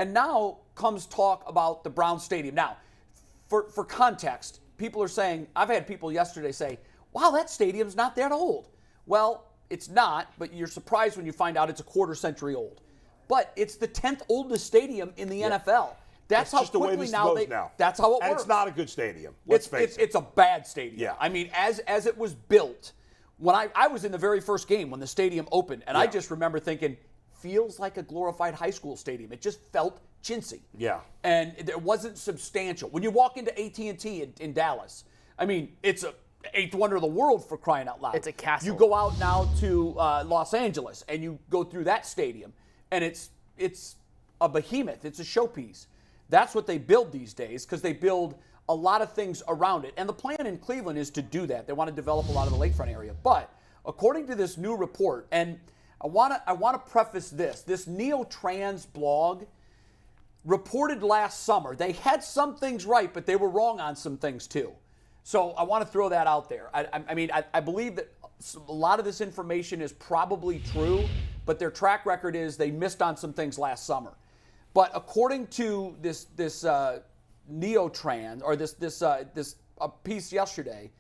And now comes talk about the Brown Stadium. Now, for context, people are saying, I've had people yesterday say, wow, that stadium's not that old. Well, it's not, but you're surprised when you find out it's a quarter century old. But it's the 10th oldest stadium in the NFL. That's how just the way quickly this now goes now. That's how it works. And it's not a good stadium. Let's face it. It's a bad stadium. Yeah. I mean, as it was built, when I was in the very first game when the stadium opened, and I just remember thinking, feels like a glorified high school stadium. It just felt chintzy. Yeah. And it wasn't substantial. When you walk into AT&T in Dallas, I mean, it's a eighth wonder of the world, for crying out loud. It's a castle. You go out now to Los Angeles and you go through that stadium, and it's a behemoth. It's a showpiece. That's what they build these days, because they build a lot of things around it. And the plan in Cleveland is to do that. They want to develop a lot of the lakefront area. But according to this new report, and I want to preface this NEOtrans blog reported last summer. They had some things right, but they were wrong on some things too. So I want to throw that out there. I believe that a lot of this information is probably true, but their track record is they missed on some things last summer. But according to this NEOtrans, or this piece yesterday,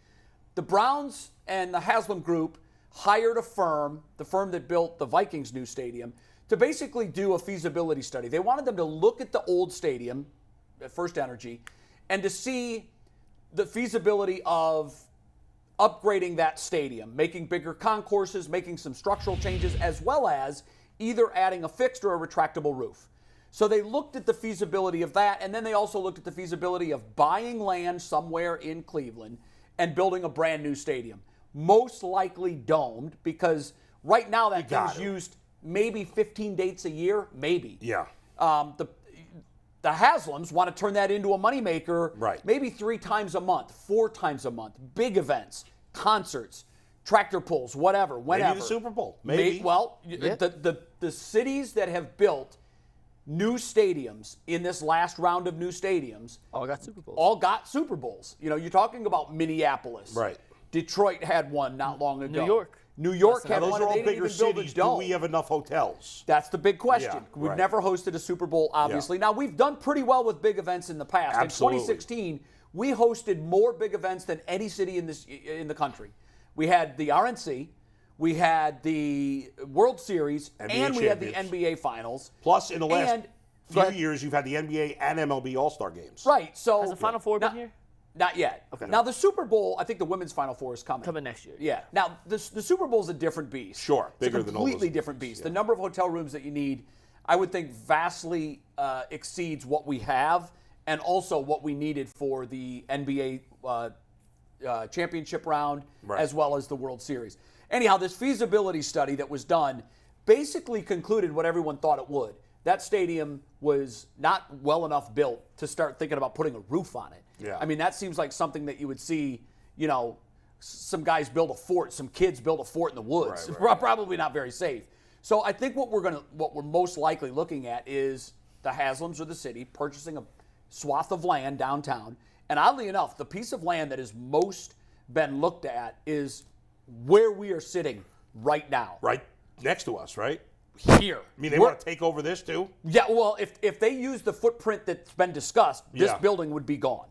the Browns and the Haslam Group hired a firm, the firm that built the Vikings' new stadium, to basically do a feasibility study. They wanted them to look at the old stadium at FirstEnergy and to see the feasibility of upgrading that stadium, making bigger concourses, making some structural changes, as well as either adding a fixed or a retractable roof. So they looked at the feasibility of that, and then they also looked at the feasibility of buying land somewhere in Cleveland and building a brand new stadium. Most likely domed, because right now that thing's used maybe 15 dates a year, maybe. Yeah. The Haslams want to turn that into a moneymaker, right, maybe 3 times a month, 4 times a month, big events, concerts, tractor pulls, whatever, whenever. Maybe the Super Bowl. Maybe. The cities that have built new stadiums in this last round of new stadiums all got Super Bowls. All got Super Bowls. You know, you're talking about Minneapolis. Right. Detroit had one not long ago. New York had those one. Are all they didn't bigger even build cities. a dome. Do we have enough hotels? That's the big question. Yeah, We've never hosted a Super Bowl, obviously. Now, we've done pretty well with big events in the past. Absolutely. In 2016, we hosted more big events than any city in the country. We had the RNC, we had the World Series, and we had the NBA Finals. Plus, in the last few years, you've had the NBA and MLB All-Star games. Right. So has the Final Four been here? Not yet. Okay. Now, the Super Bowl, I think the women's Final Four is coming. Coming next year. Yeah. Now, the Super Bowl is a different beast. Sure. Bigger it's a completely different beast. Yeah. The number of hotel rooms that you need, I would think, vastly exceeds what we have, and also what we needed for the NBA championship round, as well as the World Series. Anyhow, this feasibility study that was done basically concluded what everyone thought it would. That stadium was not well enough built to start thinking about putting a roof on it. Yeah. I mean, that seems like something that you would see, you know, some guys build a fort, some kids build a fort in the woods. Right. Probably not very safe. So I think what we're most likely looking at is the Haslams or the city purchasing a swath of land downtown. And oddly enough, the piece of land that has most been looked at is where we are sitting right now. Right next to us, right? Here. I mean, they want to take over this too? Yeah, well, if they use the footprint that's been discussed, this building would be gone.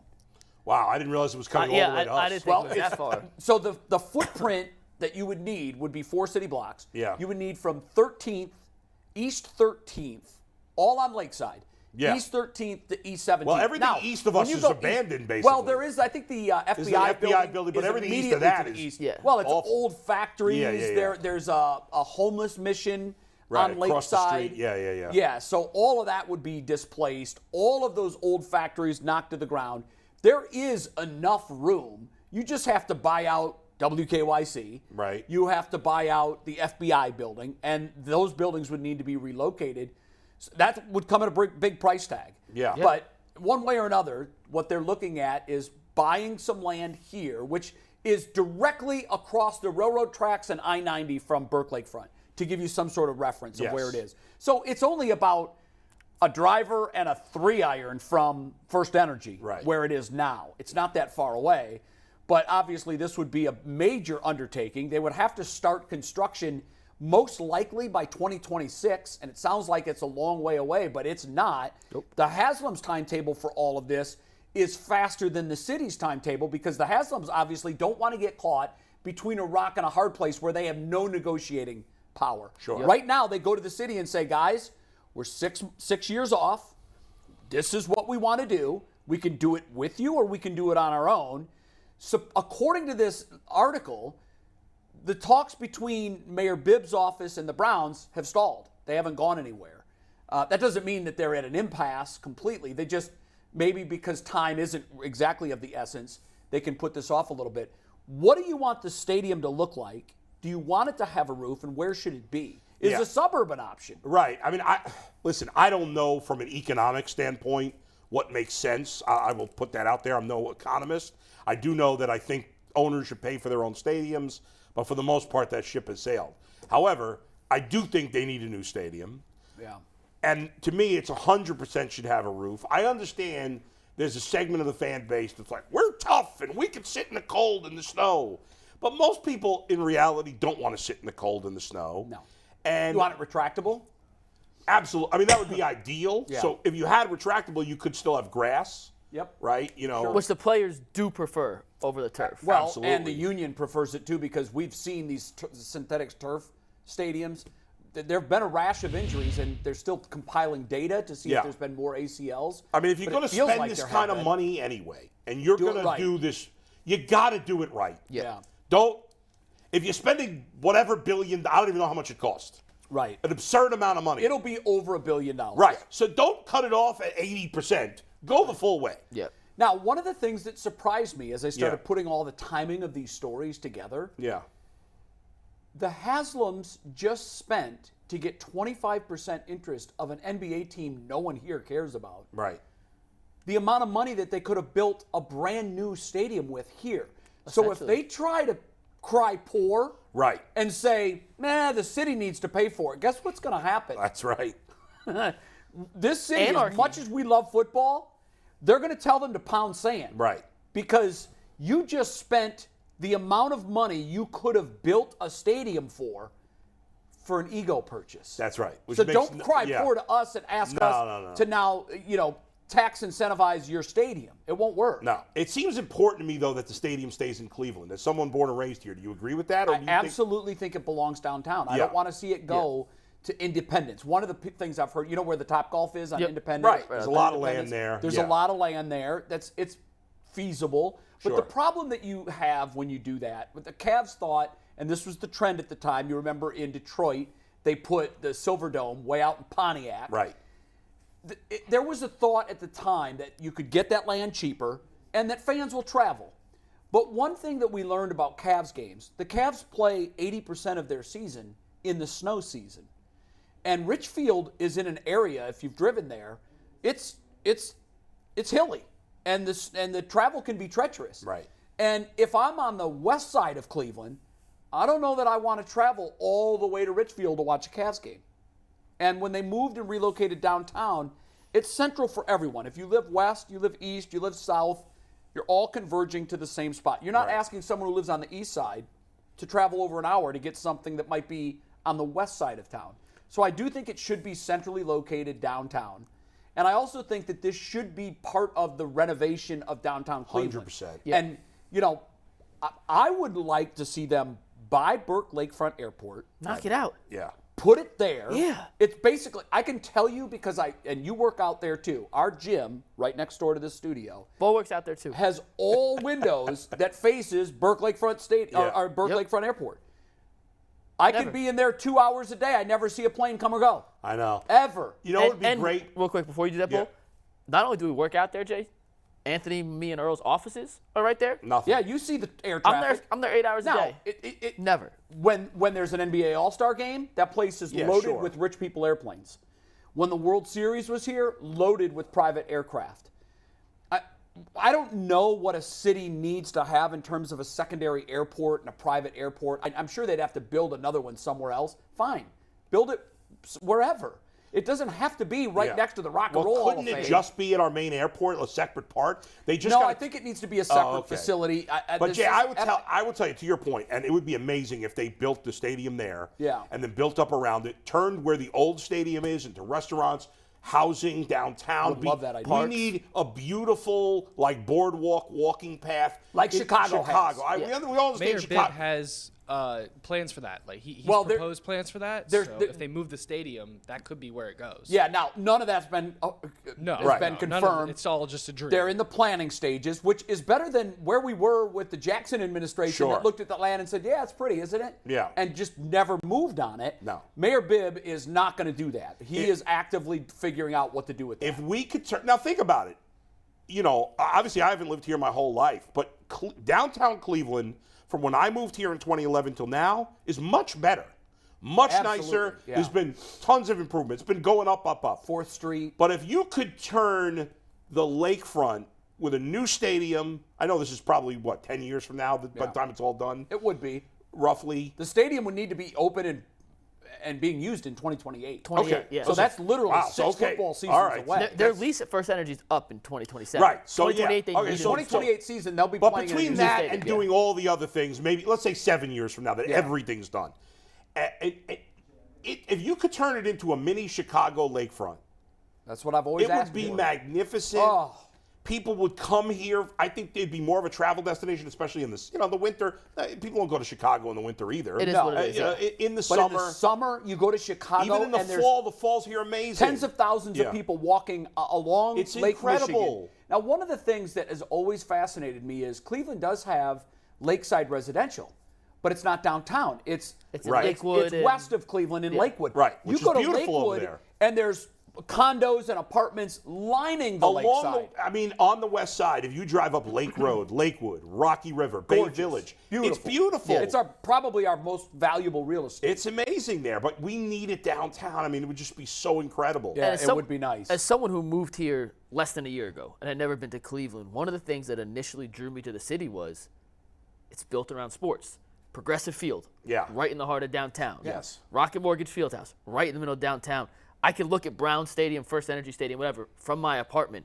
Wow, I didn't realize it was coming all the way to us. I didn't think it was that far. So the footprint that you would need would be 4 city blocks. Yeah. You would need from 13th, East 13th, all on Lakeside. Yeah. East 13th to East 17th. Well, everything east of us is abandoned, basically. Well, there is, I think, the FBI building, but everything east of that is east. Yeah. Well, it's old factories. There's a homeless mission on Lakeside. Across the street. Yeah. Yeah, so all of that would be displaced. All of those old factories knocked to the ground. There is enough room. You just have to buy out WKYC. Right. You have to buy out the FBI building, and those buildings would need to be relocated. So that would come at a big price tag. Yeah. But one way or another, what they're looking at is buying some land here, which is directly across the railroad tracks and I-90 from Burke Lakefront, to give you some sort of reference of where it is. So it's only about a driver and a 3-iron from FirstEnergy, where it is now. It's not that far away, but obviously this would be a major undertaking. They would have to start construction most likely by 2026, and it sounds like it's a long way away, but it's not. Nope. The Haslams timetable for all of this is faster than the city's timetable because the Haslams obviously don't want to get caught between a rock and a hard place where they have no negotiating power. Sure. Yep. Right now, they go to the city and say, guys, we're six years off. This is what we want to do. We can do it with you or we can do it on our own. So according to this article, the talks between Mayor Bibb's office and the Browns have stalled. They haven't gone anywhere. That doesn't mean that they're at an impasse completely. They just, maybe because time isn't exactly of the essence, they can put this off a little bit. What do you want the stadium to look like? Do you want it to have a roof, and where should it be? Is a suburban option? Right. I mean, I don't know from an economic standpoint what makes sense. I will put that out there. I'm no economist. I do know that I think owners should pay for their own stadiums, but for the most part, that ship has sailed. However, I do think they need a new stadium. Yeah. And to me, it's 100% should have a roof. I understand there's a segment of the fan base that's like, we're tough and we can sit in the cold and the snow. But most people, in reality, don't want to sit in the cold and the snow. No. And You want it retractable? absolutely. I mean, that would be ideal. Yeah. So if you had retractable, you could still have grass. Yep. Right? You know. Which the players do prefer over the turf. Well, Absolutely. and the union prefers it too because we've seen these synthetic turf stadiums. There have been a rash of injuries, and they're still compiling data to see Yeah. if there's been more ACLs. I mean, if you're But going it to feels spend like this there kind have of been. money anyway, and you're Do it going right. to do this, you got to do it right. Yeah. Don't. If you're spending whatever billion, I don't even know how much it costs. Right. An absurd amount of money. It'll be over $1 billion. Right. So don't cut it off at 80%. Go the full way. Yeah. Now, one of the things that surprised me as I started Yeah. putting all the timing of these stories together, Yeah. the Haslams just spent to get 25% interest of an NBA team no one here cares about. Right. The amount of money that they could have built a brand new stadium with here. So if Essentially. they try to cry poor Right. and say, nah, the city needs to pay for it, guess what's going to happen? That's right. This city, Anarchy. as much as we love football, they're going to tell them to pound sand. Right. Because you just spent the amount of money you could have built a stadium for an ego purchase. That's right. Which So makes don't cry yeah. poor to us and ask No, us no, no. to now, tax incentivize your stadium. It won't work. No. It seems important to me, though, that the stadium stays in Cleveland. As someone born and raised here, do you agree with that? Or I do you absolutely think it belongs downtown. I Yeah. don't want to see it go to Independence. One of the things I've heard, where the Topgolf is on Yep. Independence? Right. There's a lot of land Independence. there. There's Yeah. a lot of land there. It's feasible. But Sure. the problem that you have when you do that, what the Cavs thought, and this was the trend at the time, you remember in Detroit, they put the Silver Dome way out in Pontiac. Right. There was a thought at the time that you could get that land cheaper and that fans will travel. But one thing that we learned about Cavs games, the Cavs play 80% of their season in the snow season. And Richfield is in an area, if you've driven there, it's hilly. And the travel can be treacherous. Right. And if I'm on the west side of Cleveland, I don't know that I want to travel all the way to Richfield to watch a Cavs game. And when they moved and relocated downtown, it's central for everyone. If you live west, you live east, you live south, you're all converging to the same spot. You're not Right. asking someone who lives on the east side to travel over an hour to get something that might be on the west side of town. So I do think it should be centrally located downtown. And I also think that this should be part of the renovation of downtown Cleveland. 100%. Yeah. And, I would like to see them buy Burke Lakefront Airport, Knock it out. Yeah. put it there. Yeah. It's basically, I can tell you because and you work out there too, our gym right next door to this studio Bo works out there too. has all windows that faces Burke Lakefront Stadium, Yeah. or Burke Yep. Lakefront Airport. I Never. could be in there 2 hours a day. I never see a plane come or go. I know. Ever. You know what would be and great? real quick before you do that, Yeah. Bo, not only do we work out there, Jay, Anthony, me, and Earl's offices are right there. Nothing. Yeah, you see the air I'm there. traffic. I'm there 8 hours a Now, day. Never. when there's an NBA All-Star game, that place is Yeah, loaded sure. with rich people airplanes. When the World Series was here, loaded with private aircraft. I don't know what a city needs to have in terms of a secondary airport and a private airport. I'm sure they'd have to build another one somewhere else. Fine. Build it wherever. It doesn't have to be right next to the Rock and Roll Hall of Couldn't it Fame. just be at our main airport, a separate part? They just No, I think it needs to be a separate facility. But Jay, I will tell you, to your point, and it would be amazing if they built the stadium there, and then built up around it, turned where the old stadium is into restaurants, housing downtown. Would love that idea. We need a beautiful, like, boardwalk, walking path, like Chicago has. We all understand Mayor Chicago Bibb has plans for that. Like he's Well, proposed plans for that. So if they move the stadium, that could be where it goes. Yeah, now none of that's been been confirmed. It's all just a dream. They're in the planning stages, which is better than where we were with the Jackson administration that looked at the land and said, yeah, it's pretty, isn't it? Yeah. And just never moved on it. No. Mayor Bibb is not going to do that. He is actively figuring out what to do with that. If we could turn, now think about it. You know, obviously I haven't lived here my whole life, but downtown Cleveland, from when I moved here in 2011 till now, is much better. Much nicer. Yeah. There's been tons of improvements. It's been going up. 4th Street. But if you could turn the lakefront with a new stadium, I know this is probably, 10 years from now, by the time it's all done? It would be. Roughly. The stadium would need to be open and being used in 2028. 28, Okay. yeah. So that's literally 6 football seasons away. Their lease at FirstEnergy is up in 2027. Right. So 2028, they okay, need so 2028 season, they'll be But playing between in a that new and stadium. doing all the other things, maybe, let's say 7 years from now, that everything's done. If you could turn it into a mini Chicago lakefront, That's what I've always it asked would be for. magnificent. Oh. People would come here. I think it'd be more of a travel destination, especially in the winter. People don't go to Chicago in the winter either. It is what it is. In the But summer. in the summer, you go to Chicago, Even in the and there's fall, the fall's here amazing. tens of thousands of people walking along It's Lake incredible. Michigan. Now, one of the things that has always fascinated me is Cleveland does have lakeside residential, but it's not downtown. It's Right. Lakewood. It's west of Cleveland in Lakewood. Right, You which go is to beautiful over Lakewood, there. and there's condos and apartments lining the lakeside. On the west side, if you drive up Lake Road, Lakewood, Rocky River, Bay Gorgeous. Village, Beautiful. it's beautiful. It's probably our most valuable real estate. It's amazing there, but we need it downtown. I mean, it would just be so incredible. Yeah, And it would be nice. As someone who moved here less than a year ago and had never been to Cleveland, one of the things that initially drew me to the city was it's built around sports. Progressive Field, right in the heart of downtown. Yes. Rocket Mortgage Fieldhouse, right in the middle of downtown. I could look at Brown Stadium, FirstEnergy Stadium, whatever, from my apartment,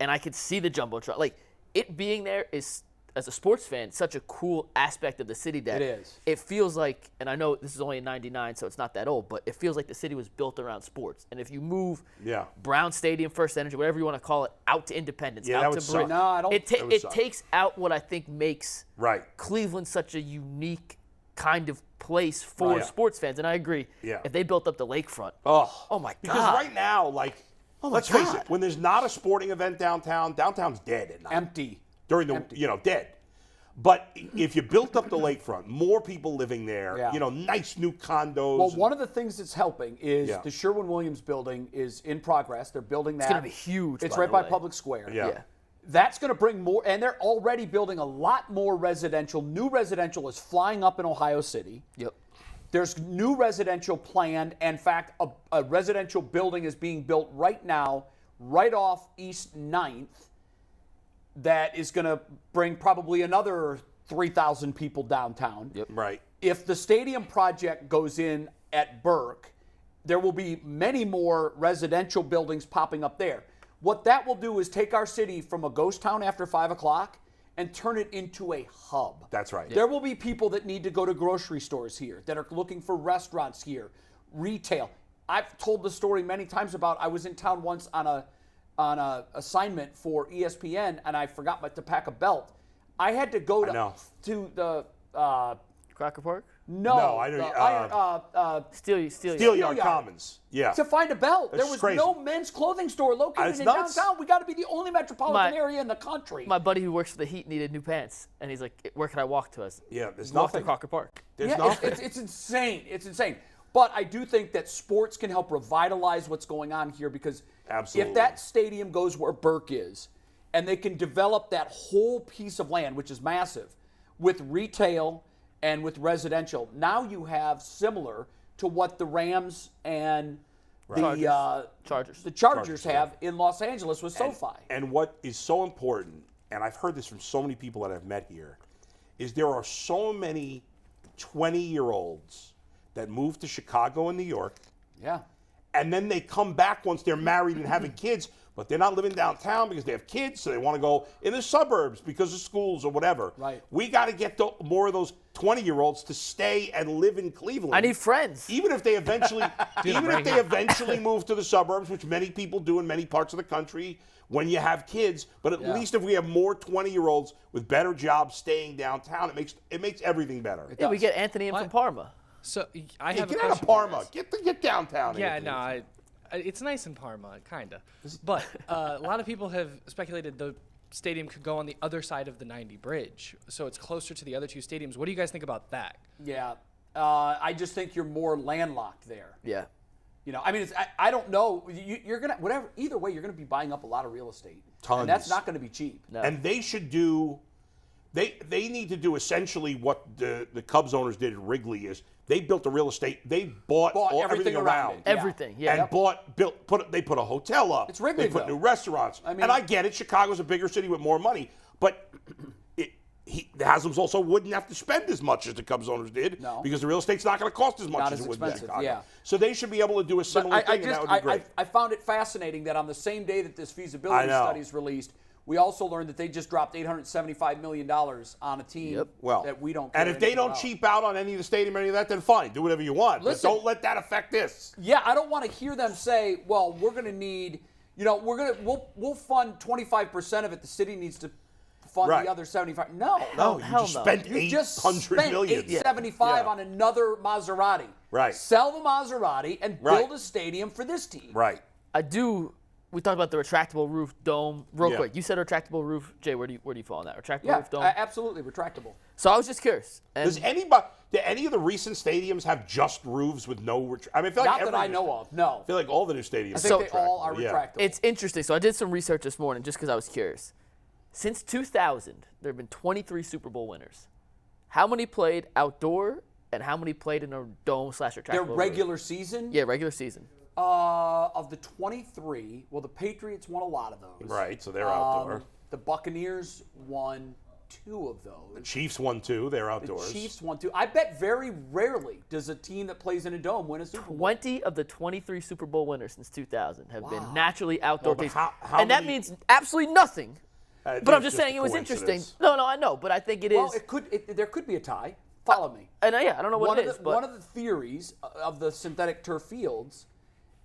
and I could see the Jumbotron. Like, it being there is, as a sports fan, such a cool aspect of the city that It is. It feels like, and I know this is only in '99, so it's not that old, but it feels like the city was built around sports. And if you move Brown Stadium, FirstEnergy, whatever you want to call it, out to Independence, that out would to suck. Britain, No, I don't- it would suck. takes out what I think makes Right. Cleveland such a unique kind of place for sports fans. And I agree. Yeah. If they built up the lakefront, Oh my Because God. right now, let's face it, when there's not a sporting event downtown, downtown's dead at night. Empty. During the, dead. But if you built up the lakefront, more people living there, nice new condos. Well, one of the things that's helping is the Sherwin-Williams building is in progress. They're building that. it's going to be huge. It's by right the by way. Public Square. Yeah. That's going to bring more, and they're already building a lot more residential. New residential is flying up in Ohio City. Yep. There's new residential planned. In fact, a residential building is being built right now, right off East 9th, that is going to bring probably another 3,000 people downtown. Yep. Right. If the stadium project goes in at Burke, there will be many more residential buildings popping up there. What that will do is take our city from a ghost town after 5 o'clock and turn it into a hub. That's right. There will be people that need to go to grocery stores here, that are looking for restaurants here, retail. I've told the story many times about I was in town once on a assignment for ESPN, and I forgot to pack a belt. I had to go to the Crocker Park? no, I don't. Steel Yard Commons. Yeah. to find a belt. That's There was crazy. no men's clothing store located It's in nuts. downtown. We got to be the only metropolitan My- area in the country. My buddy who works for the Heat needed new pants, and he's like, "Where can I walk to us?" Yeah, there's Walk to nothing. Crocker Park. There's yeah, nothing. it's insane. It's insane. But I do think that sports can help revitalize what's going on here, because Absolutely. if that stadium goes where Burke is, and they can develop that whole piece of land, which is massive, with retail and with residential, now you have similar to what the Rams and Chargers. the Chargers have in Los Angeles with SoFi. And what is so important, and I've heard this from so many people that I've met here, is there are so many 20-year-olds that moved to Chicago and New York, Yeah. and then they come back once they're married and having kids, but they're not living downtown because they have kids, so they want to go in the suburbs because of schools or whatever. Right. We got to get more of those 20-year-olds to stay and live in Cleveland. I need friends. Even if they eventually, move to the suburbs, which many people do in many parts of the country when you have kids. But at least if we have more 20-year-olds with better jobs staying downtown, it makes everything better. Yeah, we get Anthony in from Parma. So I have Get a out of question for Parma. you guys. Get downtown. Yeah, Anthony. no, it's nice in Parma, kind of. But a lot of people have speculated the stadium could go on the other side of the 90 bridge, so it's closer to the other two stadiums. What do you guys think about that? Yeah. I just think you're more landlocked there. Yeah. You know, I mean, I don't know. You're going to, either way, you're going to be buying up a lot of real estate. Tons. And that's not going to be cheap. No. And they should do, they need to do essentially what the Cubs owners did at Wrigley is they built the real estate. They bought everything around. it. Everything, yeah. And they put a hotel up. It's Wrigleyville. They put new restaurants. I mean, and I get it. Chicago's a bigger city with more money. But the Haslams also wouldn't have to spend as much as the Cubs owners did because the real estate's not going to cost as much Not as as it would in expensive, Chicago. yeah. So they should be able to do a similar thing, and that would be great. I found it fascinating that on the same day that this feasibility study is released, we also learned that they just dropped $875 million on a team that we don't care and if they don't about. cheap out on any of the stadium or any of that, then fine, do whatever you want. Listen, but don't let that affect this. Yeah, I don't want to hear them say, well, we're going to need, we'll fund 25% of it. The city needs to fund the other 75. No, you just spent $800 million. $875 on another Maserati. Right. Sell the Maserati and build a stadium for this team. Right. We talked about the retractable roof dome real quick. You said retractable roof. Jay, where do you fall on that? Retractable roof dome? Absolutely retractable. So I was just curious. And Do any of the recent stadiums have just roofs with no I mean, I feel like Not that I know of, no. I feel like all the new stadiums. I think they all are retractable. It's interesting. So I did some research this morning just because I was curious. Since 2000, there have been 23 Super Bowl winners. How many played outdoor and how many played in a dome/retractable Their roof? regular season? Yeah, regular season. Of the 23, well, the Patriots won a lot of those. Right, so they're outdoor. The Buccaneers won 2 of those. The Chiefs won 2. They're outdoors. The Chiefs won 2. I bet very rarely does a team that plays in a dome win a Super Bowl. 20 of the 23 Super Bowl winners since 2000 have been naturally outdoor but teams. how That many- means absolutely nothing. But I'm It's just saying a it was interesting. coincidence. No, I know, but I think it is. Well, there could be a tie. Follow me. And I don't know what it is. But One of the theories of the synthetic turf fields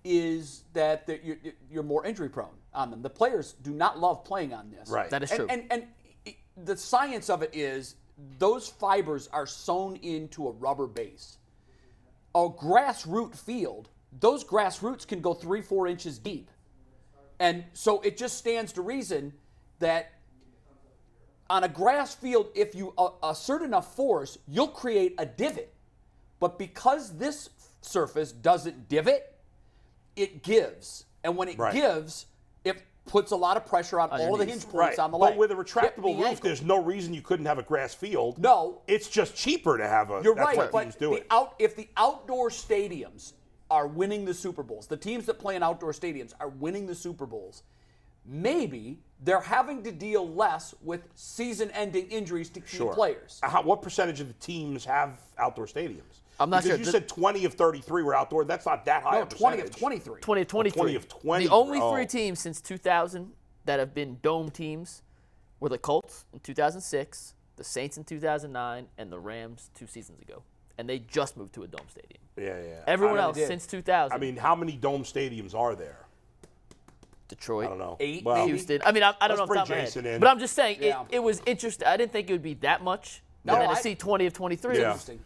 is that you're more injury prone on them. The players do not love playing on this. Right. that is true. And the science of it is those fibers are sewn into a rubber base. A grassroot field, those grass roots can go 3-4 inches deep. And so it just stands to reason that on a grass field, if you assert enough force, you'll create a divot. But because this surface doesn't divot, it gives. And when it gives, it puts a lot of pressure on all the hinge points on the leg. But with a retractable roof, ankle. there's no reason you couldn't have a grass field. No. It's just cheaper to have a. You're that's right, what teams do it. if the outdoor stadiums are winning the Super Bowls, the teams that play in outdoor stadiums are winning the Super Bowls, maybe they're having to deal less with season-ending injuries to key players. What percentage of the teams have outdoor stadiums? I'm not because sure. You said 20 of 33 were outdoor. That's not that high. No, 20 of 23. 20 of 23. 20 of 20. The only 3 teams since 2000 that have been dome teams were the Colts in 2006, the Saints in 2009, and the Rams 2 seasons ago. And they just moved to a dome stadium. Yeah. Everyone else since 2000. I mean, how many dome stadiums are there? Detroit. I don't know. 8, Well, maybe? Houston. I mean, I don't know Let's off the top bring of my Jason head. in. But I'm just saying, Yeah. it was interesting. I didn't think it would be that much. No, And then I- to see 20 of 23. Yeah. Interesting.